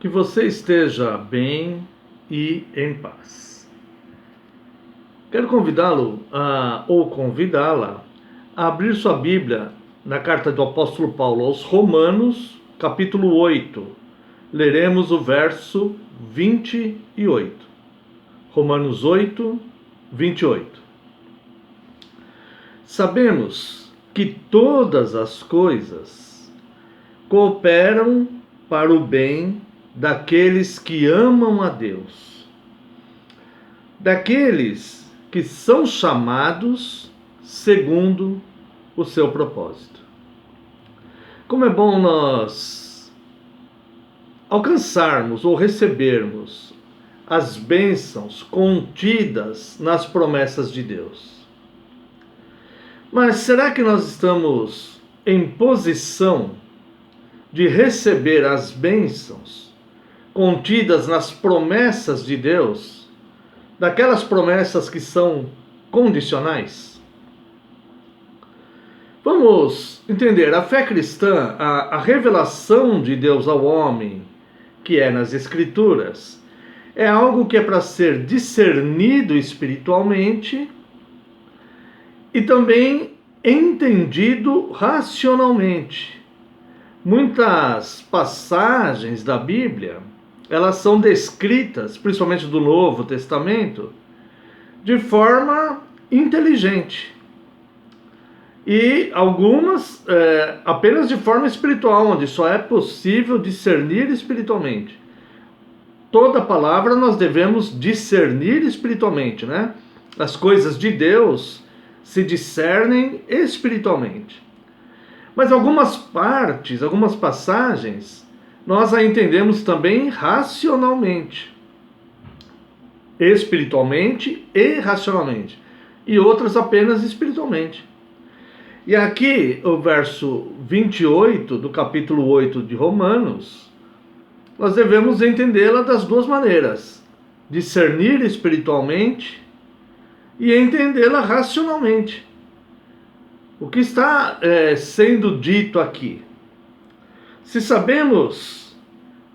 Que você esteja bem e em paz. Quero convidá-lo ou convidá-la a abrir sua Bíblia na carta do apóstolo Paulo aos Romanos, capítulo 8. Leremos o verso 28. Romanos 8, 28. Sabemos que todas as coisas cooperam para o bem daqueles que amam a Deus, daqueles que são chamados segundo o seu propósito. Como é bom nós alcançarmos ou recebermos as bênçãos contidas nas promessas de Deus. Mas será que nós estamos em posição de receber as bênçãos contidas nas promessas de Deus, daquelas promessas que são condicionais? Vamos entender, a fé cristã, a revelação de Deus ao homem, que é nas Escrituras, é algo que é para ser discernido espiritualmente e também entendido racionalmente. Muitas passagens da Bíblia, elas são descritas, principalmente do Novo Testamento, de forma inteligente. E algumas apenas de forma espiritual, onde só é possível discernir espiritualmente. Toda palavra nós devemos discernir espiritualmente, né? As coisas de Deus se discernem espiritualmente. Mas algumas partes, algumas passagens, nós a entendemos também racionalmente, espiritualmente e racionalmente, e outras apenas espiritualmente. E aqui, o verso 28 do capítulo 8 de Romanos, nós devemos entendê-la das duas maneiras: discernir espiritualmente e entendê-la racionalmente. O que está sendo dito aqui? Se sabemos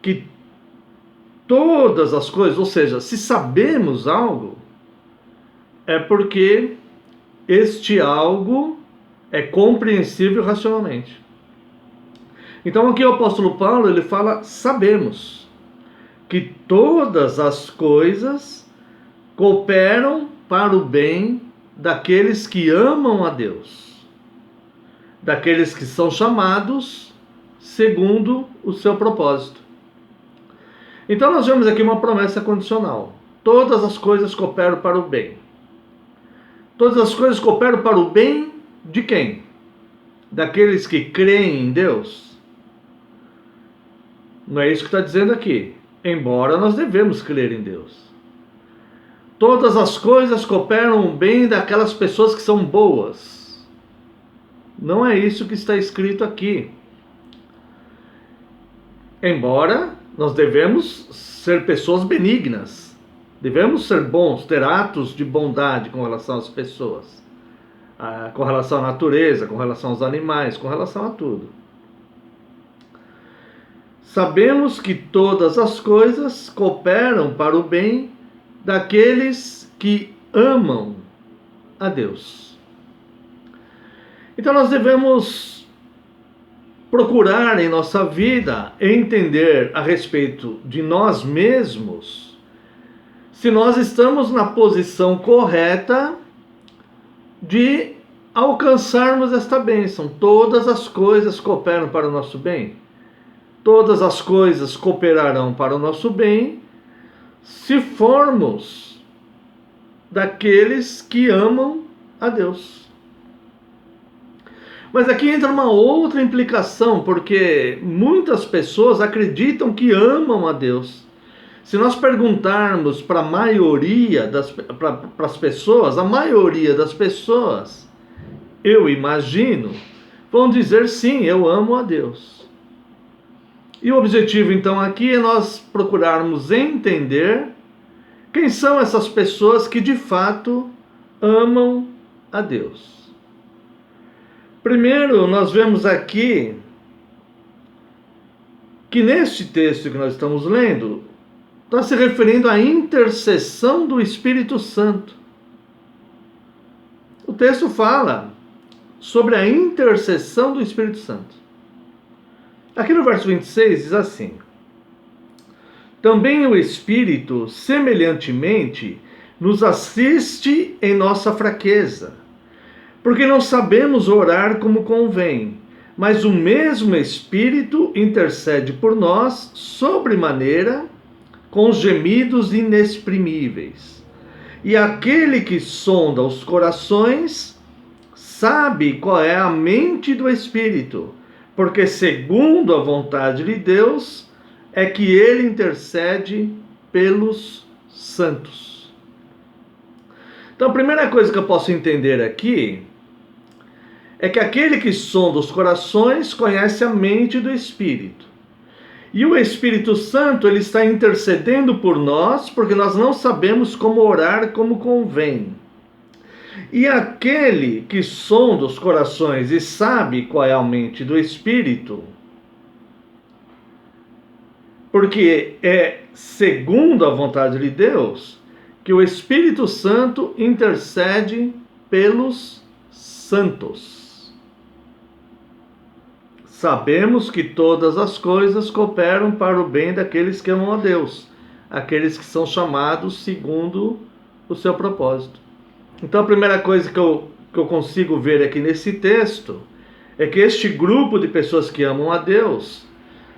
que todas as coisas, ou seja, se sabemos algo, é porque este algo é compreensível racionalmente. Então aqui o apóstolo Paulo, ele fala: sabemos que todas as coisas cooperam para o bem daqueles que amam a Deus, daqueles que são chamados segundo o seu propósito. Então nós vemos aqui uma promessa condicional. Todas as coisas cooperam para o bem. Todas as coisas cooperam para o bem de quem? Daqueles que creem em Deus? Não é isso que está dizendo aqui. Embora nós devemos crer em Deus. Todas as coisas cooperam o bem daquelas pessoas que são boas. Não é isso que está escrito aqui. Embora nós devemos ser pessoas benignas, devemos ser bons, ter atos de bondade com relação às pessoas, com relação à natureza, com relação aos animais, com relação a tudo. Sabemos que todas as coisas cooperam para o bem daqueles que amam a Deus. Então nós devemos procurar em nossa vida entender a respeito de nós mesmos, se nós estamos na posição correta de alcançarmos esta bênção. Todas as coisas cooperam para o nosso bem. Todas as coisas cooperarão para o nosso bem se formos daqueles que amam a Deus. Mas aqui entra uma outra implicação, porque muitas pessoas acreditam que amam a Deus. Se nós perguntarmos para a maioria para as pessoas, a maioria das pessoas, eu imagino, vão dizer: sim, eu amo a Deus. E o objetivo então aqui é nós procurarmos entender quem são essas pessoas que de fato amam a Deus. Primeiro, nós vemos aqui que neste texto que nós estamos lendo, está se referindo à intercessão do Espírito Santo. O texto fala sobre a intercessão do Espírito Santo. Aqui no verso 26 diz assim: também o Espírito, semelhantemente, nos assiste em nossa fraqueza, porque não sabemos orar como convém, mas o mesmo Espírito intercede por nós sobremaneira, com gemidos inexprimíveis. E aquele que sonda os corações sabe qual é a mente do Espírito, porque segundo a vontade de Deus é que ele intercede pelos santos. Então a primeira coisa que eu posso entender aqui é que aquele que sonda os corações conhece a mente do Espírito. E o Espírito Santo, ele está intercedendo por nós, porque nós não sabemos como orar como convém. E aquele que sonda os corações e sabe qual é a mente do Espírito, porque é segundo a vontade de Deus que o Espírito Santo intercede pelos santos. Sabemos que todas as coisas cooperam para o bem daqueles que amam a Deus, aqueles que são chamados segundo o seu propósito. Então a primeira coisa que eu consigo ver aqui nesse texto é que este grupo de pessoas que amam a Deus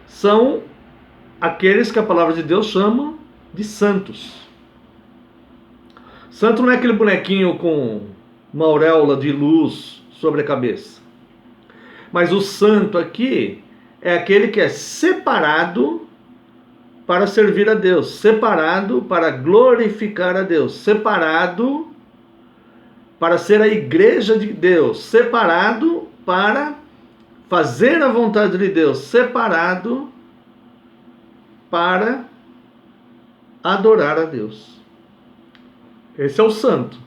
são aqueles que a palavra de Deus chama de santos. Santo não é aquele bonequinho com uma auréola de luz sobre a cabeça. Mas o santo aqui é aquele que é separado para servir a Deus, separado para glorificar a Deus, separado para ser a igreja de Deus, separado para fazer a vontade de Deus, separado para adorar a Deus. Esse é o santo.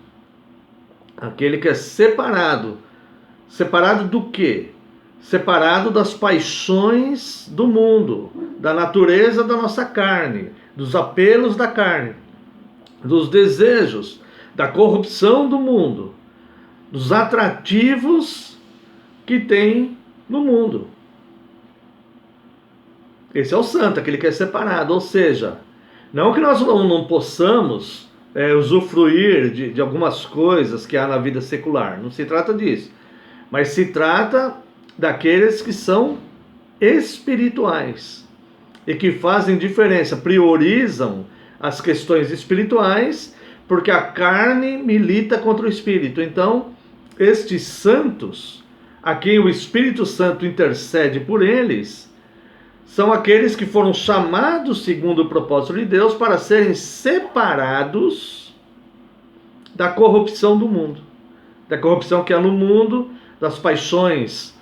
Aquele que é separado. Separado do quê? Separado das paixões do mundo, da natureza da nossa carne, dos apelos da carne, dos desejos, da corrupção do mundo, dos atrativos que tem no mundo. Esse é o santo, aquele que é separado. Ou seja, não que nós não possamos usufruir de algumas coisas que há na vida secular, não se trata disso, mas se trata daqueles que são espirituais e que fazem diferença, priorizam as questões espirituais, porque a carne milita contra o espírito. Então, estes santos, a quem o Espírito Santo intercede por eles, são aqueles que foram chamados segundo o propósito de Deus para serem separados da corrupção do mundo, da corrupção que há no mundo, das paixões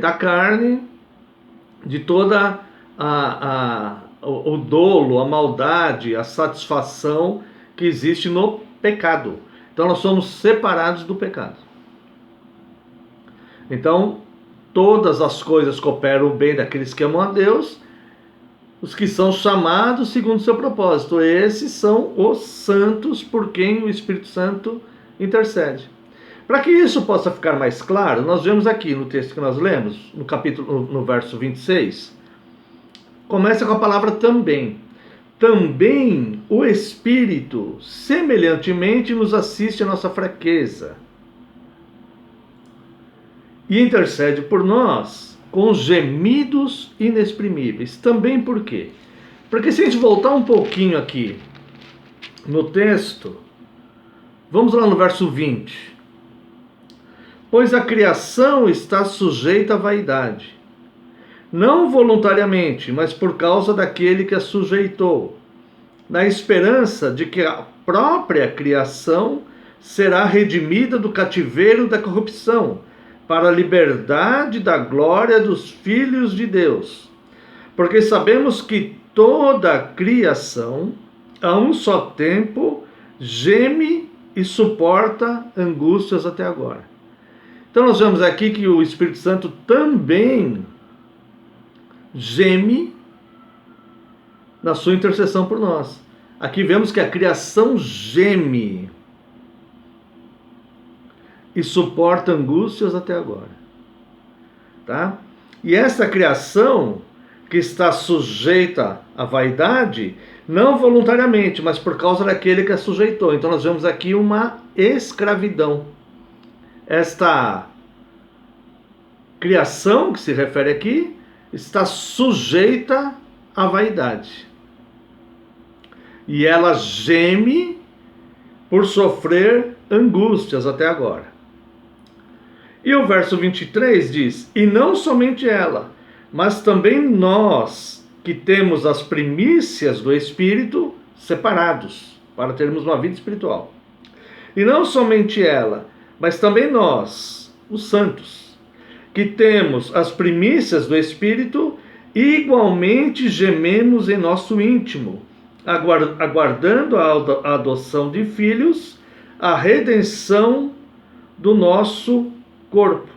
da carne, de toda o dolo, a maldade, a satisfação que existe no pecado. Então nós somos separados do pecado. Então todas as coisas cooperam o bem daqueles que amam a Deus, os que são chamados segundo o seu propósito. Esses são os santos por quem o Espírito Santo intercede. Para que isso possa ficar mais claro, nós vemos aqui no texto que nós lemos, no verso 26, começa com a palavra também. Também o Espírito, semelhantemente, nos assiste à nossa fraqueza e intercede por nós com gemidos inexprimíveis. Também por quê? Porque se a gente voltar um pouquinho aqui no texto, vamos lá no verso 20. Pois a criação está sujeita à vaidade, não voluntariamente, mas por causa daquele que a sujeitou, na esperança de que a própria criação será redimida do cativeiro da corrupção, para a liberdade da glória dos filhos de Deus. Porque sabemos que toda a criação, a um só tempo, geme e suporta angústias até agora. Então nós vemos aqui que o Espírito Santo também geme na sua intercessão por nós. Aqui vemos que a criação geme e suporta angústias até agora. Tá? E essa criação que está sujeita à vaidade, não voluntariamente, mas por causa daquele que a sujeitou. Então nós vemos aqui uma escravidão. Esta criação que se refere aqui está sujeita à vaidade. E ela geme por sofrer angústias até agora. E o verso 23 diz: e não somente ela, mas também nós, que temos as primícias do Espírito, separados, para termos uma vida espiritual. E não somente ela, mas também nós, os santos, que temos as primícias do Espírito, igualmente gememos em nosso íntimo, aguardando a adoção de filhos, a redenção do nosso corpo.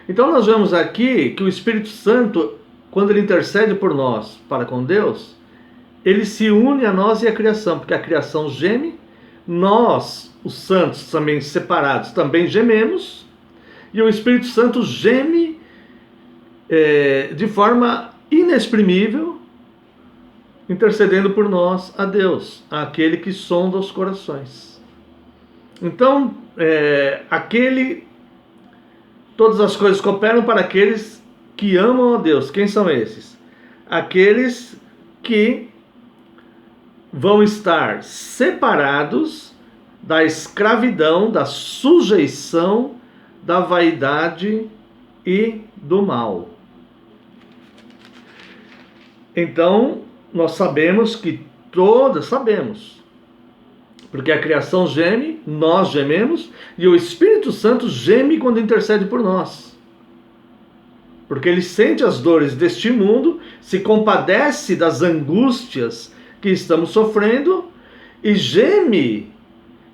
Então nós vemos aqui que o Espírito Santo, quando ele intercede por nós para com Deus, ele se une a nós e a criação, porque a criação geme, nós, os santos também separados, também gememos, e o Espírito Santo geme de forma inexprimível, intercedendo por nós a Deus, aquele que sonda os corações. Então, todas as coisas cooperam para aqueles que amam a Deus. Quem são esses? Aqueles que vão estar separados da escravidão, da sujeição, da vaidade e do mal. Então, nós sabemos, porque a criação geme, nós gememos, e o Espírito Santo geme quando intercede por nós. Porque ele sente as dores deste mundo, se compadece das angústias que estamos sofrendo e geme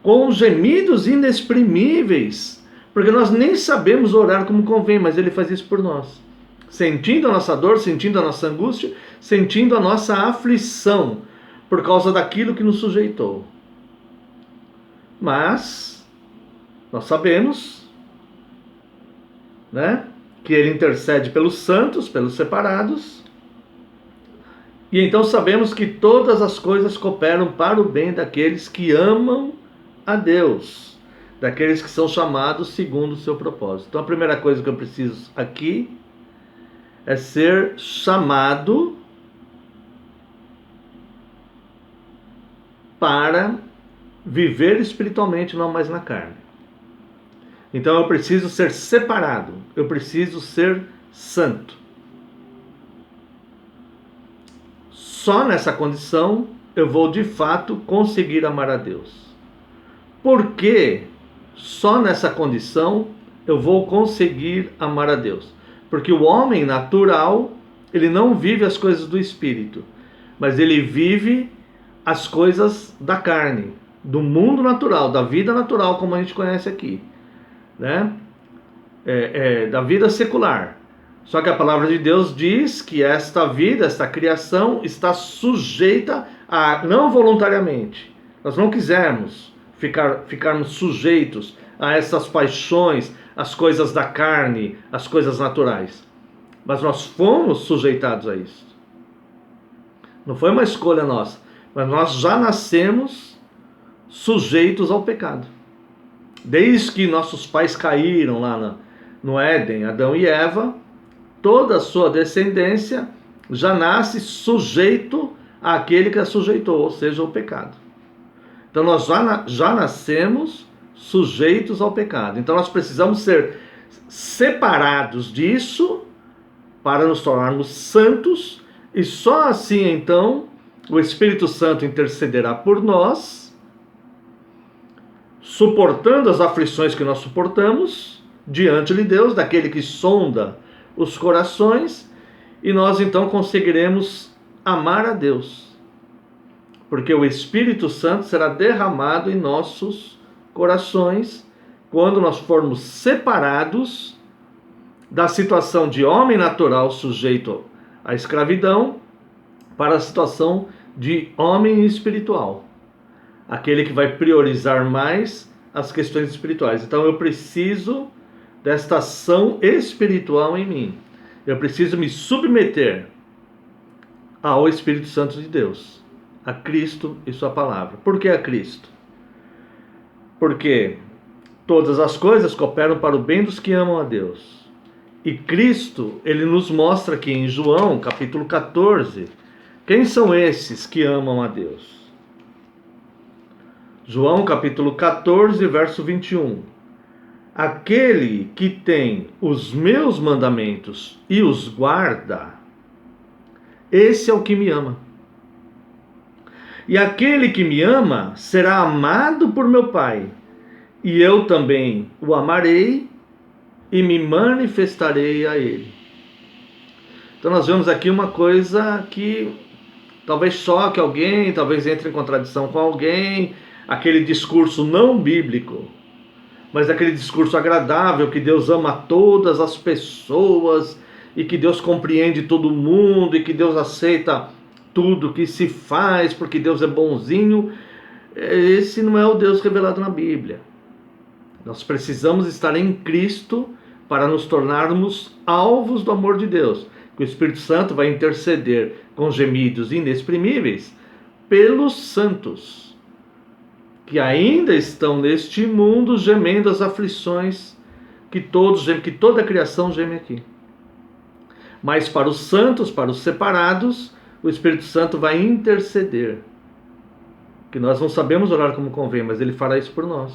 com gemidos inexprimíveis, porque nós nem sabemos orar como convém, mas ele faz isso por nós. Sentindo a nossa dor, sentindo a nossa angústia, sentindo a nossa aflição por causa daquilo que nos sujeitou. Mas nós sabemos, né, que ele intercede pelos santos, pelos separados, e então sabemos que todas as coisas cooperam para o bem daqueles que amam a Deus, daqueles que são chamados segundo o seu propósito. Então a primeira coisa que eu preciso aqui é ser chamado para viver espiritualmente, não mais na carne. Então eu preciso ser separado, eu preciso ser santo. Só nessa condição eu vou de fato conseguir amar a Deus. Por que só nessa condição eu vou conseguir amar a Deus? Porque o homem natural, ele não vive as coisas do Espírito, mas ele vive as coisas da carne, do mundo natural, da vida natural, como a gente conhece aqui, né? Da vida secular. Só que a palavra de Deus diz que esta vida, esta criação, está sujeita a, não voluntariamente, nós não quisermos ficarmos sujeitos a essas paixões, as coisas da carne, as coisas naturais, mas nós fomos sujeitados a isso. Não foi uma escolha nossa, mas nós já nascemos sujeitos ao pecado. Desde que nossos pais caíram lá no Éden, Adão e Eva, toda a sua descendência já nasce sujeito àquele que a sujeitou, ou seja, ao pecado. Então nós já nascemos sujeitos ao pecado. Então nós precisamos ser separados disso para nos tornarmos santos, e só assim então o Espírito Santo intercederá por nós, suportando as aflições que nós suportamos diante de Deus, daquele que sonda os corações, e nós então conseguiremos amar a Deus, porque o Espírito Santo será derramado em nossos corações quando nós formos separados da situação de homem natural sujeito a escravidão para a situação de homem espiritual, aquele que vai priorizar mais as questões espirituais. Então eu preciso desta ação espiritual em mim. Eu preciso me submeter ao Espírito Santo de Deus, a Cristo e sua palavra. Por que a Cristo? Porque todas as coisas cooperam para o bem dos que amam a Deus. E Cristo, ele nos mostra aqui em João, capítulo 14, quem são esses que amam a Deus. João, capítulo 14, verso 21. Aquele que tem os meus mandamentos e os guarda, esse é o que me ama. E aquele que me ama será amado por meu Pai, e eu também o amarei e me manifestarei a ele. Então nós vemos aqui uma coisa que talvez choque alguém, talvez entre em contradição com alguém, aquele discurso não bíblico, mas aquele discurso agradável que Deus ama todas as pessoas e que Deus compreende todo mundo e que Deus aceita tudo que se faz porque Deus é bonzinho. Esse não é o Deus revelado na Bíblia. Nós precisamos estar em Cristo para nos tornarmos alvos do amor de Deus. O Espírito Santo vai interceder com gemidos inexprimíveis pelos santos que ainda estão neste mundo gemendo as aflições que toda a criação geme aqui. Mas para os santos, para os separados, o Espírito Santo vai interceder. Que nós não sabemos orar como convém, mas Ele fará isso por nós.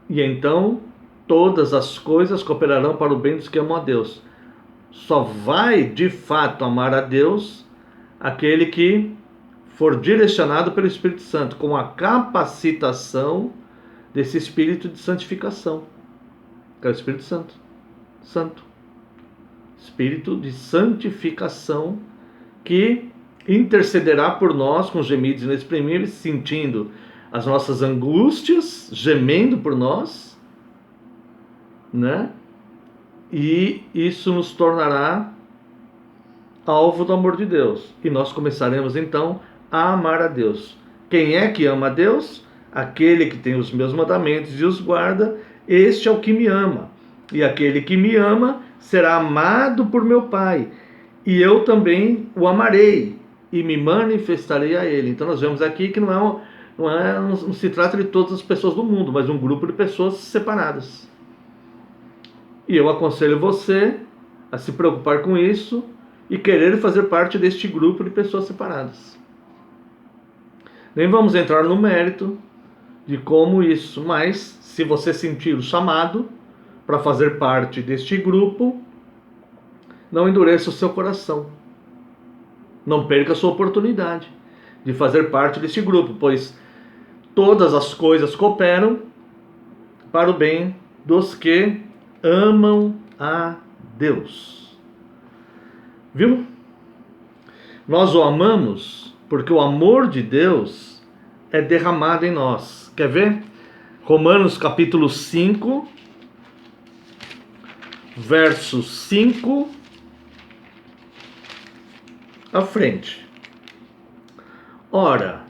E então todas as coisas cooperarão para o bem dos que amam a Deus. Só vai de fato amar a Deus aquele que for direcionado pelo Espírito Santo, com a capacitação desse Espírito de santificação, que é o Espírito Santo. Espírito de santificação que intercederá por nós com gemidos inexprimíveis, sentindo as nossas angústias, gemendo por nós, né? E isso nos tornará alvo do amor de Deus. E nós começaremos então a amar a Deus. Quem é que ama a Deus? Aquele que tem os meus mandamentos e os guarda, este é o que me ama. E aquele que me ama será amado por meu Pai, e eu também o amarei e me manifestarei a ele. Então nós vemos aqui que não se trata de todas as pessoas do mundo, mas um grupo de pessoas separadas. E eu aconselho você a se preocupar com isso e querer fazer parte deste grupo de pessoas separadas. Nem vamos entrar no mérito de como isso, mas se você sentir o chamado para fazer parte deste grupo, não endureça o seu coração. Não perca a sua oportunidade de fazer parte deste grupo, pois todas as coisas cooperam para o bem dos que amam a Deus. Viu? Nós o amamos porque o amor de Deus é derramado em nós. Quer ver? Romanos capítulo 5, verso 5 à frente. Ora,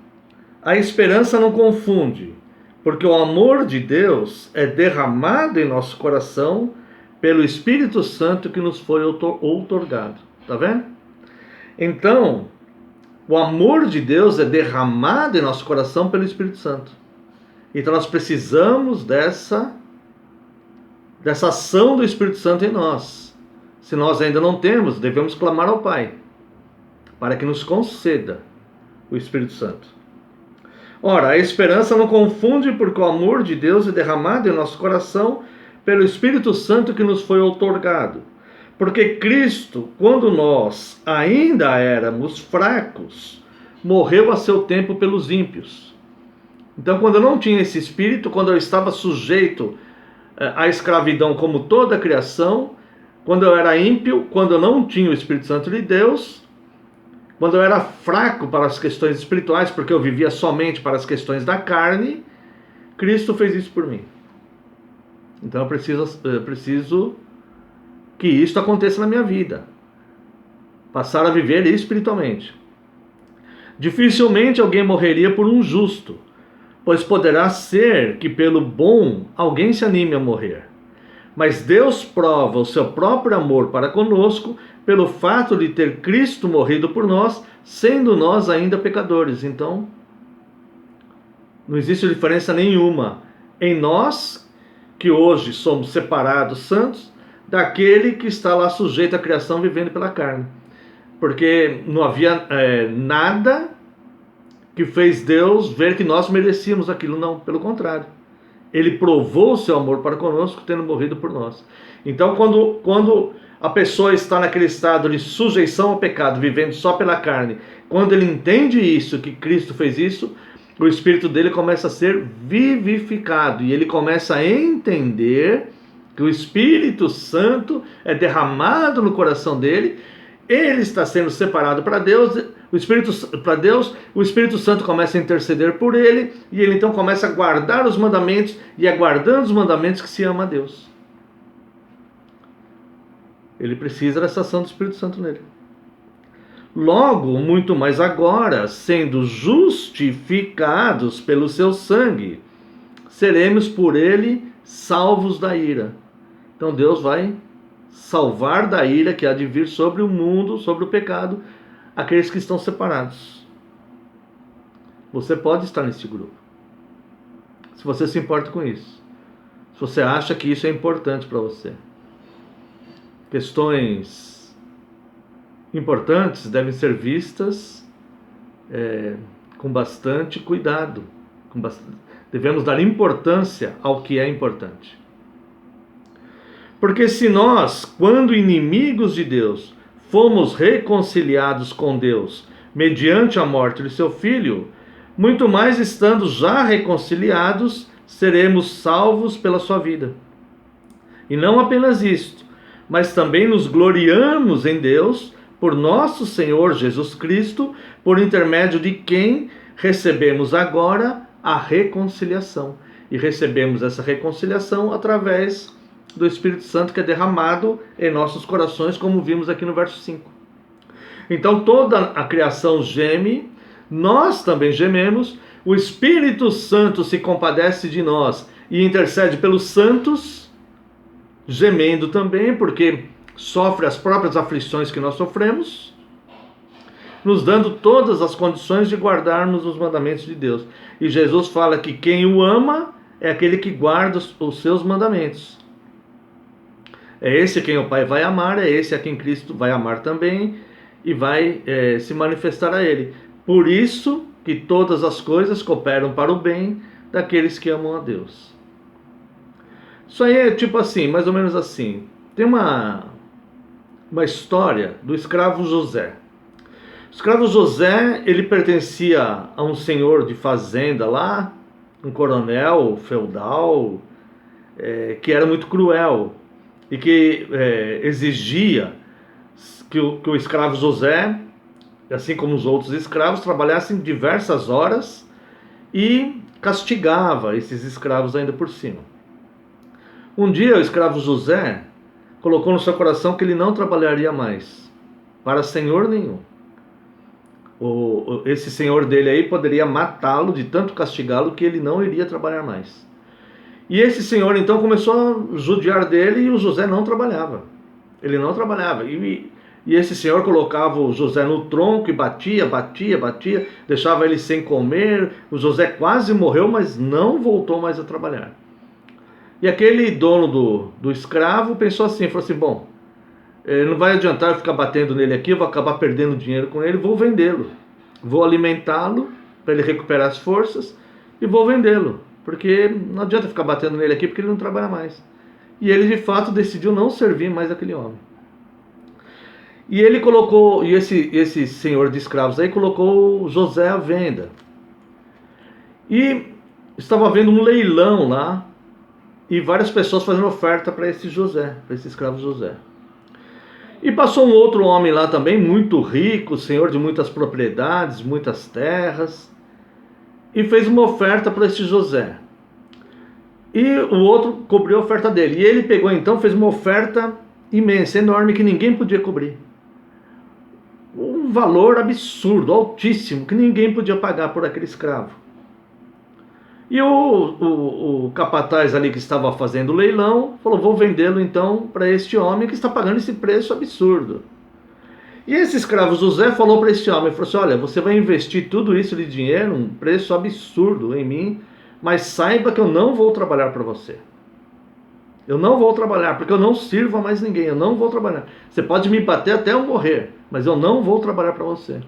a esperança não confunde, porque o amor de Deus é derramado em nosso coração pelo Espírito Santo que nos foi outorgado. Tá vendo? Então, o amor de Deus é derramado em nosso coração pelo Espírito Santo. Então nós precisamos dessa ação do Espírito Santo em nós. Se nós ainda não temos, devemos clamar ao Pai para que nos conceda o Espírito Santo. Ora, a esperança não confunde, porque o amor de Deus é derramado em nosso coração pelo Espírito Santo que nos foi outorgado. Porque Cristo, quando nós ainda éramos fracos, morreu a seu tempo pelos ímpios. Então, quando eu não tinha esse Espírito, quando eu estava sujeito à escravidão como toda a criação, quando eu era ímpio, quando eu não tinha o Espírito Santo de Deus, quando eu era fraco para as questões espirituais, porque eu vivia somente para as questões da carne, Cristo fez isso por mim. Então eu preciso que isto aconteça na minha vida. Passar a viver espiritualmente. Dificilmente alguém morreria por um justo, pois poderá ser que pelo bom alguém se anime a morrer. Mas Deus prova o seu próprio amor para conosco pelo fato de ter Cristo morrido por nós, sendo nós ainda pecadores. Então, não existe diferença nenhuma em nós, que hoje somos separados santos, daquele que está lá sujeito à criação vivendo pela carne. Porque não havia nada que fez Deus ver que nós merecíamos aquilo, não, pelo contrário. Ele provou o seu amor para conosco, tendo morrido por nós. Então, quando a pessoa está naquele estado de sujeição ao pecado, vivendo só pela carne, quando ele entende isso, que Cristo fez isso, o espírito dele começa a ser vivificado, e ele começa a entender que o Espírito Santo é derramado no coração dele, ele está sendo separado para Deus, o Espírito Santo começa a interceder por ele, e ele então começa a guardar os mandamentos, e é guardando os mandamentos que se ama a Deus. Ele precisa dessa ação do Espírito Santo nele. Logo, muito mais agora, sendo justificados pelo seu sangue, seremos por ele salvos da ira. Então Deus vai salvar da ira que há de vir sobre o mundo, sobre o pecado, aqueles que estão separados. Você pode estar nesse grupo, se você se importa com isso, se você acha que isso é importante para você. Questões importantes devem ser vistas com bastante cuidado. Devemos dar importância ao que é importante. Porque se nós, quando inimigos de Deus, fomos reconciliados com Deus mediante a morte de seu Filho, muito mais estando já reconciliados, seremos salvos pela sua vida. E não apenas isto, mas também nos gloriamos em Deus, por nosso Senhor Jesus Cristo, por intermédio de quem recebemos agora a reconciliação. E recebemos essa reconciliação através do Espírito Santo, que é derramado em nossos corações, como vimos aqui no verso 5. Então toda a criação geme, nós também gememos, o Espírito Santo se compadece de nós e intercede pelos santos, gemendo também, porque sofre as próprias aflições que nós sofremos, nos dando todas as condições de guardarmos os mandamentos de Deus. E Jesus fala que quem o ama é aquele que guarda os seus mandamentos. É esse a quem o Pai vai amar, é esse a quem Cristo vai amar também e vai se manifestar a Ele. Por isso que todas as coisas cooperam para o bem daqueles que amam a Deus. Isso aí é tipo assim, mais ou menos assim. Tem uma história do escravo José. O escravo José, ele pertencia a um senhor de fazenda lá, um coronel feudal, que era muito cruel e que exigia que o escravo José, assim como os outros escravos, trabalhassem diversas horas e castigava esses escravos ainda por cima. Um dia o escravo José colocou no seu coração que ele não trabalharia mais para senhor nenhum. Esse senhor dele aí poderia matá-lo de tanto castigá-lo que ele não iria trabalhar mais. E esse senhor então começou a judiar dele e o José não trabalhava. Ele não trabalhava. E esse senhor colocava o José no tronco e batia, deixava ele sem comer. O José quase morreu, mas não voltou mais a trabalhar. E aquele dono do escravo pensou assim, falou assim, bom, não vai adiantar eu ficar batendo nele aqui, eu vou acabar perdendo dinheiro com ele, vou vendê-lo. Vou alimentá-lo para ele recuperar as forças e vou vendê-lo. Porque não adianta ficar batendo nele aqui porque ele não trabalha mais. E ele de fato decidiu não servir mais aquele homem. E ele colocou, e esse senhor de escravos aí colocou José à venda. E estava havendo um leilão lá, e várias pessoas fazendo oferta para esse José, para esse escravo José. E passou um outro homem lá também, muito rico, senhor de muitas propriedades, muitas terras, e fez uma oferta para esse José. E o outro cobriu a oferta dele. E ele pegou então, fez uma oferta imensa, enorme, que ninguém podia cobrir. Um valor absurdo, altíssimo, que ninguém podia pagar por aquele escravo. E o capataz ali que estava fazendo o leilão falou: vou vendê-lo então para este homem que está pagando esse preço absurdo. E esse escravo José falou para esse homem, falou assim: olha, você vai investir tudo isso de dinheiro, um preço absurdo em mim, mas saiba que eu não vou trabalhar para você. Eu não vou trabalhar, porque eu não sirvo a mais ninguém, eu não vou trabalhar. Você pode me bater até eu morrer, mas eu não vou trabalhar para você.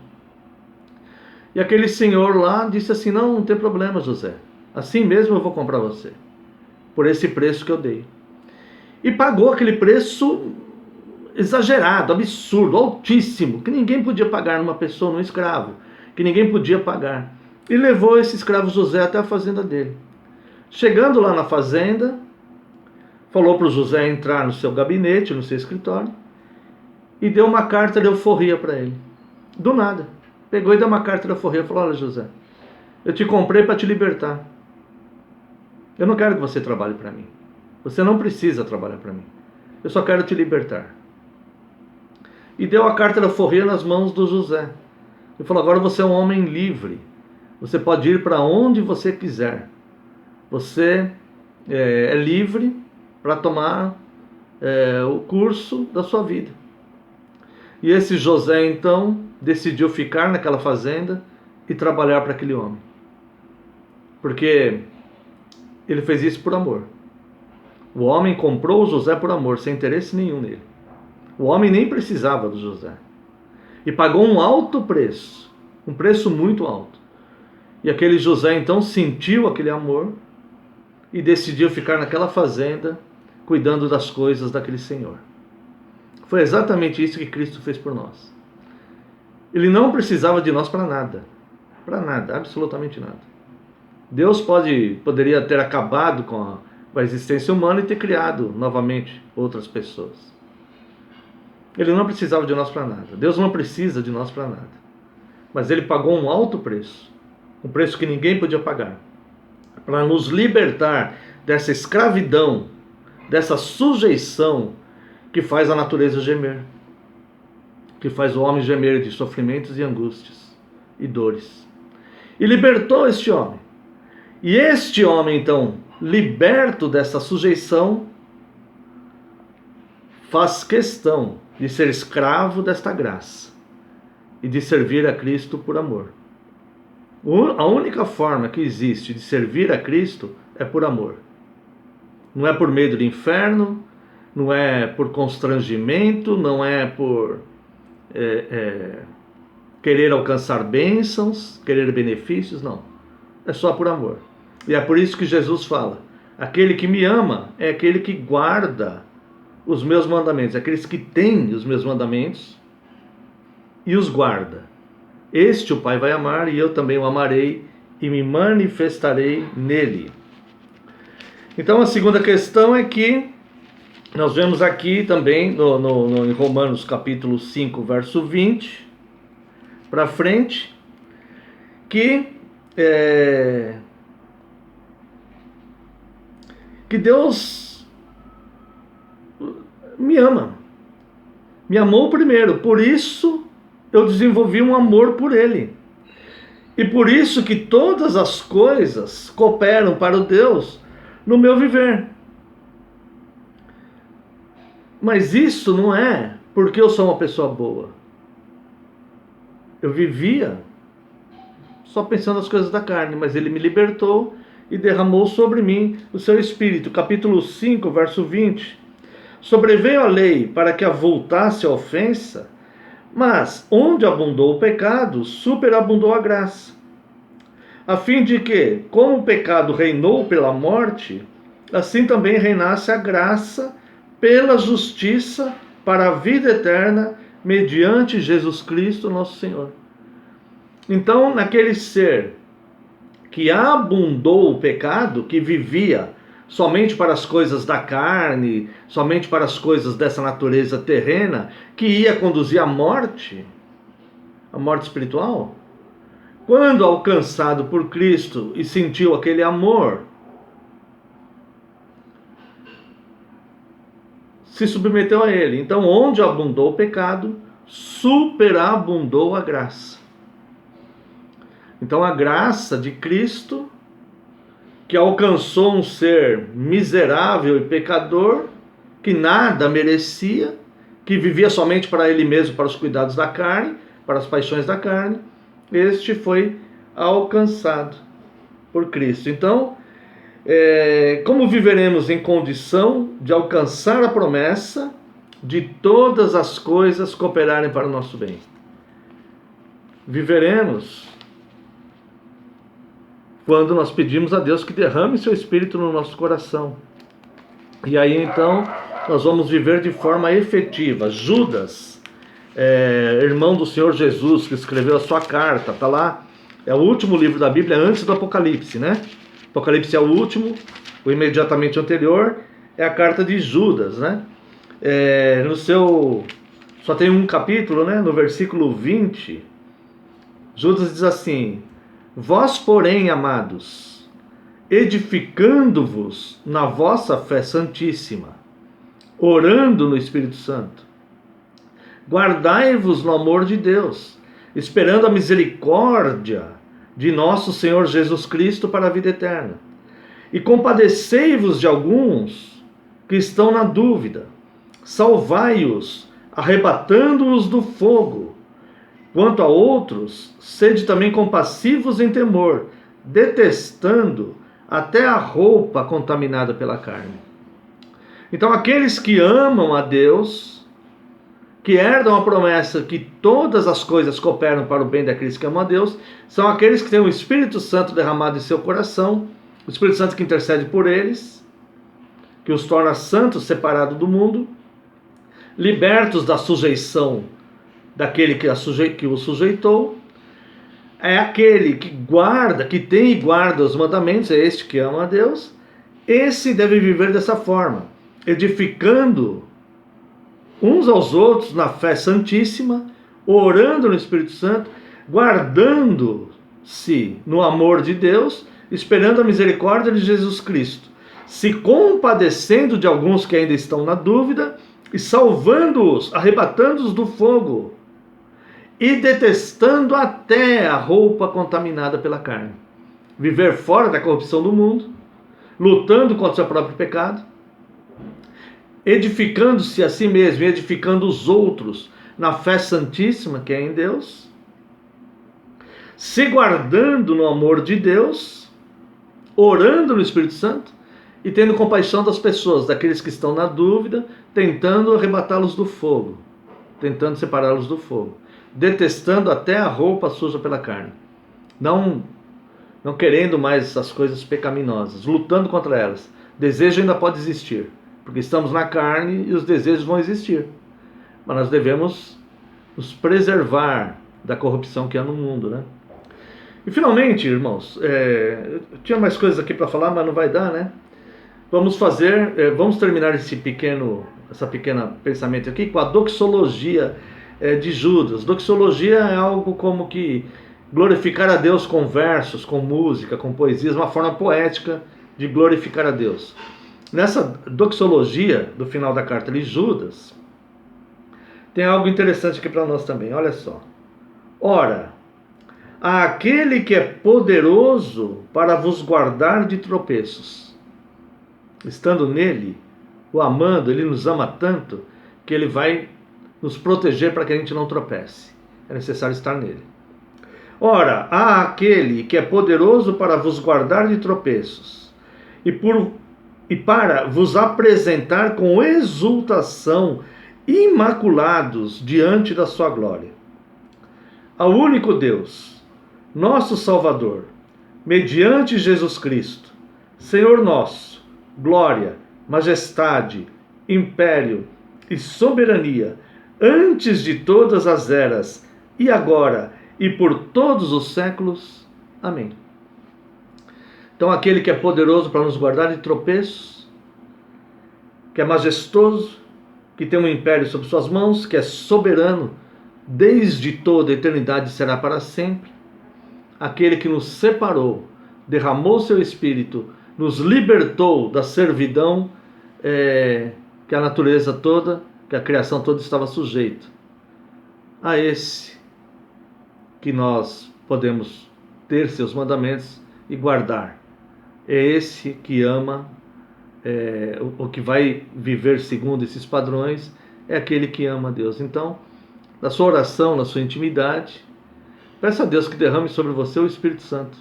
E aquele senhor lá disse assim: não tem problema, José. Assim mesmo eu vou comprar você, por esse preço que eu dei. E pagou aquele preço exagerado, absurdo, altíssimo, que ninguém podia pagar numa pessoa, num escravo, que ninguém podia pagar. E levou esse escravo José até a fazenda dele. Chegando lá na fazenda, falou para o José entrar no seu gabinete, no seu escritório, e deu uma carta de alforria para ele. Do nada. Pegou e deu uma carta de alforria e falou: olha, José, eu te comprei para te libertar. Eu não quero que você trabalhe para mim. Você não precisa trabalhar para mim. Eu só quero te libertar. E deu a carta da alforria nas mãos do José. E falou: agora você é um homem livre. Você pode ir para onde você quiser. Você é livre para tomar o curso da sua vida. E esse José então decidiu ficar naquela fazenda e trabalhar para aquele homem. Porque ele fez isso por amor. O homem comprou o José por amor, sem interesse nenhum nele. O homem nem precisava do José. E pagou um alto preço, um preço muito alto. E aquele José então sentiu aquele amor e decidiu ficar naquela fazenda, cuidando das coisas daquele senhor. Foi exatamente isso que Cristo fez por nós. Ele não precisava de nós para nada, absolutamente nada. Deus poderia ter acabado com a existência humana e ter criado novamente outras pessoas. Ele não precisava de nós para nada. Deus não precisa de nós para nada. Mas Ele pagou um alto preço, um preço que ninguém podia pagar, para nos libertar dessa escravidão, dessa sujeição que faz a natureza gemer, que faz o homem gemer de sofrimentos e angústias e dores. E libertou este homem. E este homem, então, liberto dessa sujeição, faz questão de ser escravo desta graça e de servir a Cristo por amor. A única forma que existe de servir a Cristo é por amor. Não é por medo do inferno, não é por constrangimento, não é por querer alcançar bênçãos, querer benefícios, não. É só por amor. E é por isso que Jesus fala: aquele que me ama é aquele que guarda os meus mandamentos, aqueles que têm os meus mandamentos e os guarda. Este o Pai vai amar e eu também o amarei e me manifestarei nele. Então a segunda questão é que nós vemos aqui também em Romanos capítulo 5, verso 20 para frente, que Deus me ama, me amou primeiro, por isso eu desenvolvi um amor por Ele, e por isso que todas as coisas cooperam para o Deus no meu viver. Mas isso não é porque eu sou uma pessoa boa. Eu vivia só pensando nas coisas da carne, mas Ele me libertou e derramou sobre mim o seu Espírito. Capítulo 5, verso 20. Sobreveio a lei para que avultasse a ofensa, mas onde abundou o pecado, superabundou a graça. A fim de que, como o pecado reinou pela morte, assim também reinasse a graça pela justiça para a vida eterna, mediante Jesus Cristo, nosso Senhor. Então, naquele ser que abundou o pecado, que vivia somente para as coisas da carne, somente para as coisas dessa natureza terrena, que ia conduzir à morte, a morte espiritual, quando alcançado por Cristo e sentiu aquele amor, se submeteu a ele. Então, onde abundou o pecado, superabundou a graça. Então, a graça de Cristo, que alcançou um ser miserável e pecador, que nada merecia, que vivia somente para ele mesmo, para os cuidados da carne, para as paixões da carne, este foi alcançado por Cristo. Então, como viveremos em condição de alcançar a promessa de todas as coisas cooperarem para o nosso bem? Viveremos quando nós pedimos a Deus que derrame seu Espírito no nosso coração. E aí então nós vamos viver de forma efetiva. Judas, irmão do Senhor Jesus, que escreveu a sua carta, está lá, é o último livro da Bíblia antes do Apocalipse, né? Apocalipse é o último, o imediatamente anterior é a carta de Judas, né? Só tem um capítulo, né? No versículo 20, Judas diz assim: vós, porém, amados, edificando-vos na vossa fé santíssima, orando no Espírito Santo, guardai-vos no amor de Deus, esperando a misericórdia de nosso Senhor Jesus Cristo para a vida eterna. E compadecei-vos de alguns que estão na dúvida, salvai-os, arrebatando-os do fogo. Quanto a outros, sede também compassivos em temor, detestando até a roupa contaminada pela carne. Então, aqueles que amam a Deus, que herdam a promessa que todas as coisas cooperam para o bem daqueles que amam a Deus, são aqueles que têm o Espírito Santo derramado em seu coração, o Espírito Santo que intercede por eles, que os torna santos, separados do mundo, libertos da sujeição daquele que o sujeitou. É aquele que guarda, que tem e guarda os mandamentos, é este que ama a Deus. Esse deve viver dessa forma, edificando uns aos outros na fé santíssima, orando no Espírito Santo, guardando-se no amor de Deus, esperando a misericórdia de Jesus Cristo, se compadecendo de alguns que ainda estão na dúvida e salvando-os, arrebatando-os do fogo, e detestando até a roupa contaminada pela carne. Viver fora da corrupção do mundo, lutando contra o seu próprio pecado, edificando-se a si mesmo e edificando os outros na fé santíssima que é em Deus, se guardando no amor de Deus, orando no Espírito Santo e tendo compaixão das pessoas, daqueles que estão na dúvida, tentando arrebatá-los do fogo, tentando separá-los do fogo, detestando até a roupa suja pela carne, não querendo mais essas coisas pecaminosas, lutando contra elas. Desejo ainda pode existir, porque estamos na carne e os desejos vão existir, mas nós devemos nos preservar da corrupção que há no mundo, né? E finalmente, irmãos, eu tinha mais coisas aqui para falar, mas não vai dar, né? Vamos terminar esse pequeno pensamento aqui com a doxologia de Judas. Doxologia é algo como que glorificar a Deus com versos, com música, com poesias, uma forma poética de glorificar a Deus. Nessa doxologia do final da carta de Judas, tem algo interessante aqui para nós também, olha só. Ora, aquele que é poderoso para vos guardar de tropeços, estando nele, o amando, ele nos ama tanto que ele vai nos proteger para que a gente não tropece. É necessário estar nele. Ora, há aquele que é poderoso para vos guardar de tropeços e para vos apresentar com exultação imaculados diante da sua glória. Ao único Deus, nosso Salvador, mediante Jesus Cristo, Senhor nosso, glória, majestade, império e soberania, antes de todas as eras, e agora, e por todos os séculos. Amém. Então, aquele que é poderoso para nos guardar de tropeços, que é majestoso, que tem um império sob suas mãos, que é soberano, desde toda a eternidade será para sempre, aquele que nos separou, derramou seu Espírito, nos libertou da servidão que a natureza toda, que a criação toda estava sujeita a esse que nós podemos ter seus mandamentos e guardar. É esse que ama, o que vai viver segundo esses padrões, é aquele que ama a Deus. Então, na sua oração, na sua intimidade, peça a Deus que derrame sobre você o Espírito Santo,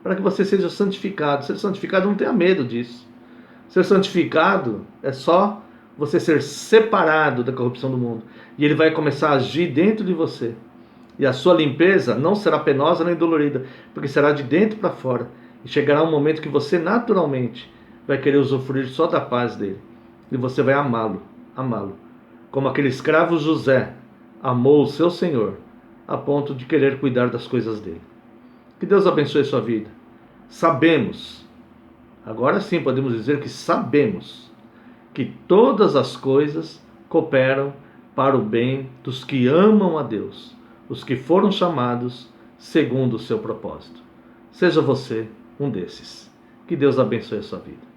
para que você seja santificado. Ser santificado, não tenha medo disso. Ser santificado é só você ser separado da corrupção do mundo. E ele vai começar a agir dentro de você. E a sua limpeza não será penosa nem dolorida, porque será de dentro para fora. E chegará um momento que você naturalmente vai querer usufruir só da paz dele. E você vai amá-lo, amá-lo. Como aquele escravo José amou o seu Senhor, a ponto de querer cuidar das coisas dele. Que Deus abençoe a sua vida. Sabemos, agora sim podemos dizer que sabemos, que todas as coisas cooperam para o bem dos que amam a Deus, os que foram chamados segundo o seu propósito. Seja você um desses. Que Deus abençoe a sua vida.